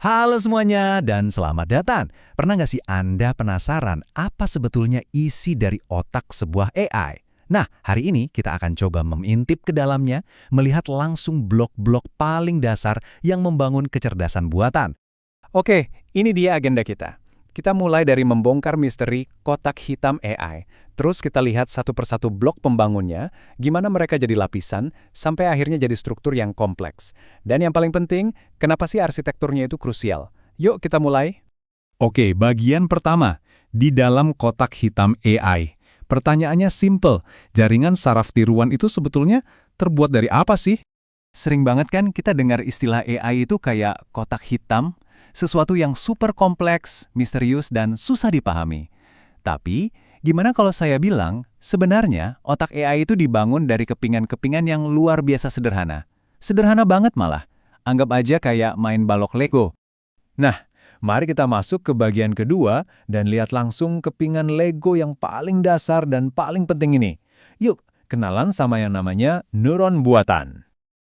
Halo semuanya dan selamat datang. Pernah nggak sih Anda penasaran apa sebetulnya isi dari otak sebuah AI? Nah, hari ini kita akan coba mengintip ke dalamnya, melihat langsung blok-blok paling dasar yang membangun kecerdasan buatan. Oke, ini dia agenda kita. Kita mulai dari membongkar misteri kotak hitam AI. Terus kita lihat satu persatu blok pembangunnya, gimana mereka jadi lapisan, sampai akhirnya jadi struktur yang kompleks. Dan yang paling penting, kenapa sih arsitekturnya itu krusial? Yuk kita mulai. Oke, bagian pertama. Di dalam kotak hitam AI. Pertanyaannya simple. Jaringan saraf tiruan itu sebetulnya terbuat dari apa sih? Sering banget kan kita dengar istilah AI itu kayak kotak hitam, sesuatu yang super kompleks, misterius, dan susah dipahami. Tapi, gimana kalau saya bilang, sebenarnya otak AI itu dibangun dari kepingan-kepingan yang luar biasa sederhana. Sederhana banget malah. Anggap aja kayak main balok Lego. Nah, mari kita masuk ke bagian kedua dan lihat langsung kepingan Lego yang paling dasar dan paling penting ini. Yuk, kenalan sama yang namanya neuron buatan.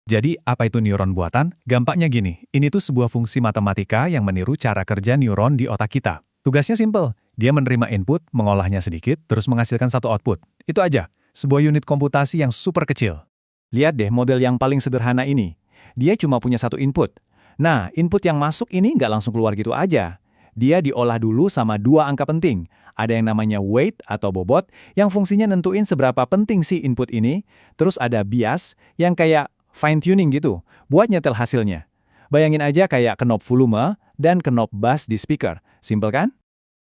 Jadi, apa itu neuron buatan? Gampangnya gini, ini tuh sebuah fungsi matematika yang meniru cara kerja neuron di otak kita. Tugasnya simple, dia menerima input, mengolahnya sedikit, terus menghasilkan satu output. Itu aja, sebuah unit komputasi yang super kecil. Lihat deh model yang paling sederhana ini. Dia cuma punya satu input. Nah, input yang masuk ini nggak langsung keluar gitu aja. Dia diolah dulu sama dua angka penting. Ada yang namanya weight atau bobot, yang fungsinya nentuin seberapa penting sih input ini. Terus ada bias, yang kayak fine-tuning gitu, buat nyetel hasilnya. Bayangin aja kayak knob volume dan knob bass di speaker. Simpel kan?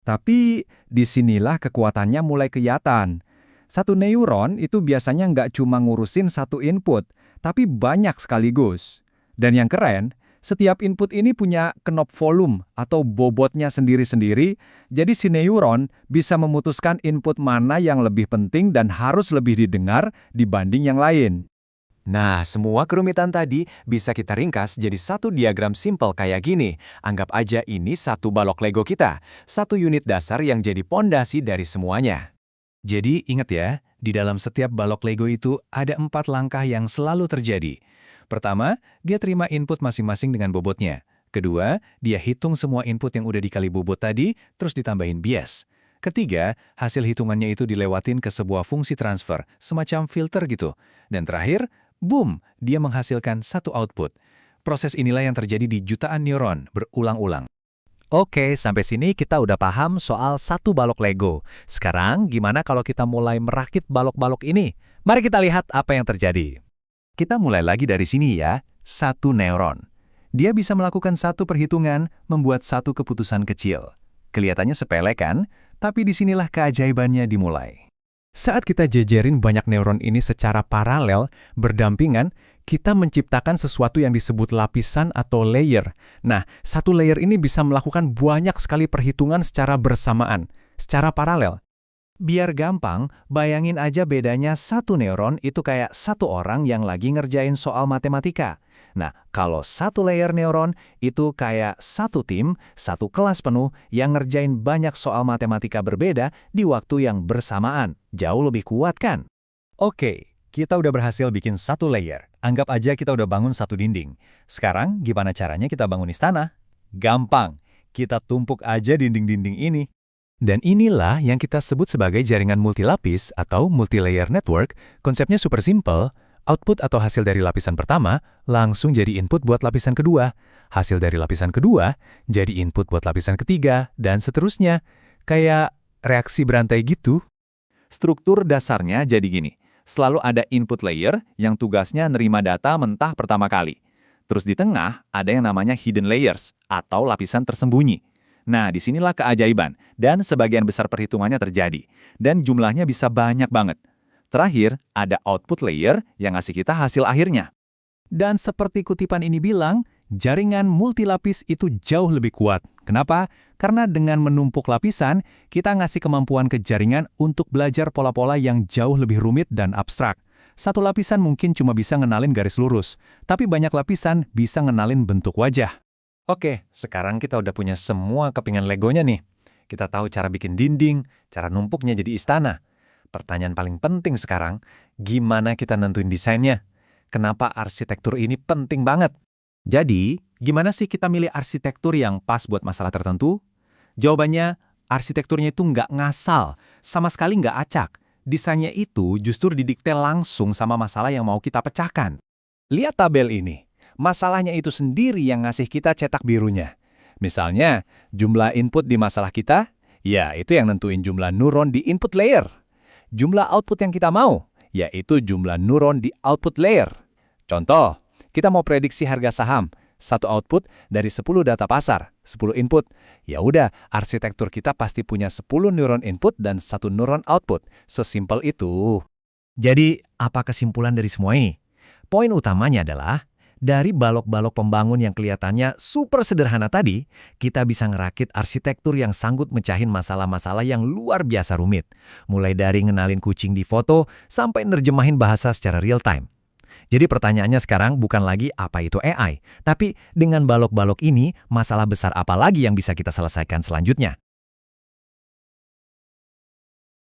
Tapi disinilah kekuatannya mulai kelihatan. Satu neuron itu biasanya nggak cuma ngurusin satu input, tapi banyak sekaligus. Dan yang keren, setiap input ini punya knob volume atau bobotnya sendiri-sendiri, jadi si neuron bisa memutuskan input mana yang lebih penting dan harus lebih didengar dibanding yang lain. Nah, semua kerumitan tadi bisa kita ringkas jadi satu diagram simpel kayak gini. Anggap aja ini satu balok Lego kita, satu unit dasar yang jadi pondasi dari semuanya. Jadi, ingat ya, di dalam setiap balok Lego itu ada 4 langkah yang selalu terjadi. Pertama, dia terima input masing-masing dengan bobotnya. Kedua, dia hitung semua input yang udah dikali bobot tadi, terus ditambahin bias. Ketiga, hasil hitungannya itu dilewatin ke sebuah fungsi transfer, semacam filter gitu. Dan terakhir, boom, dia menghasilkan satu output. Proses inilah yang terjadi di jutaan neuron, berulang-ulang. Oke, sampai sini kita udah paham soal satu balok Lego. Sekarang, gimana kalau kita mulai merakit balok-balok ini? Mari kita lihat apa yang terjadi. Kita mulai lagi dari sini ya, satu neuron. Dia bisa melakukan satu perhitungan, membuat satu keputusan kecil. Kelihatannya sepele kan? Tapi disinilah keajaibannya dimulai. Saat kita jejerin banyak neuron ini secara paralel, berdampingan, kita menciptakan sesuatu yang disebut lapisan atau layer. Nah, satu layer ini bisa melakukan banyak sekali perhitungan secara bersamaan, secara paralel. Biar gampang, bayangin aja bedanya satu neuron itu kayak satu orang yang lagi ngerjain soal matematika. Nah, kalau satu layer neuron itu kayak satu tim, satu kelas penuh yang ngerjain banyak soal matematika berbeda di waktu yang bersamaan. Jauh lebih kuat kan? Oke, kita udah berhasil bikin satu layer. Anggap aja kita udah bangun satu dinding. Sekarang, gimana caranya kita bangun istana? Gampang, kita tumpuk aja dinding-dinding ini. Dan inilah yang kita sebut sebagai jaringan multilapis atau multilayer network. Konsepnya super simple. Output atau hasil dari lapisan pertama langsung jadi input buat lapisan kedua. Hasil dari lapisan kedua jadi input buat lapisan ketiga, dan seterusnya. Kayak reaksi berantai gitu. Struktur dasarnya jadi gini. Selalu ada input layer yang tugasnya nerima data mentah pertama kali. Terus di tengah ada yang namanya hidden layers atau lapisan tersembunyi. Nah, disinilah keajaiban, dan sebagian besar perhitungannya terjadi. Dan jumlahnya bisa banyak banget. Terakhir, ada output layer yang ngasih kita hasil akhirnya. Dan seperti kutipan ini bilang, jaringan multilapis itu jauh lebih kuat. Kenapa? Karena dengan menumpuk lapisan, kita ngasih kemampuan ke jaringan untuk belajar pola-pola yang jauh lebih rumit dan abstrak. Satu lapisan mungkin cuma bisa ngenalin garis lurus, tapi banyak lapisan bisa ngenalin bentuk wajah. Oke, sekarang kita udah punya semua kepingan Legonya nih. Kita tahu cara bikin dinding, cara numpuknya jadi istana. Pertanyaan paling penting sekarang, gimana kita nentuin desainnya? Kenapa arsitektur ini penting banget? Jadi, Gimana sih kita milih arsitektur yang pas buat masalah tertentu? Jawabannya, arsitekturnya itu nggak ngasal, sama sekali nggak acak. Desainnya itu justru didikte langsung sama masalah yang mau kita pecahkan. Lihat tabel ini. Masalahnya itu sendiri yang ngasih kita cetak birunya. Misalnya, jumlah input di masalah kita, ya itu yang nentuin jumlah neuron di input layer. Jumlah output yang kita mau, yaitu jumlah neuron di output layer. Contoh, kita mau prediksi harga saham, satu output dari 10 data pasar, 10 input. Ya udah, arsitektur kita pasti punya 10 neuron input dan 1 neuron output. Sesimpel itu. Jadi, apa kesimpulan dari semua ini? Poin utamanya adalah, dari balok-balok pembangun yang kelihatannya super sederhana tadi, kita bisa ngerakit arsitektur yang sanggup mecahin masalah-masalah yang luar biasa rumit. Mulai dari ngenalin kucing di foto, sampai nerjemahin bahasa secara real time. Jadi pertanyaannya sekarang bukan lagi apa itu AI, tapi dengan balok-balok ini, masalah besar apa lagi yang bisa kita selesaikan selanjutnya?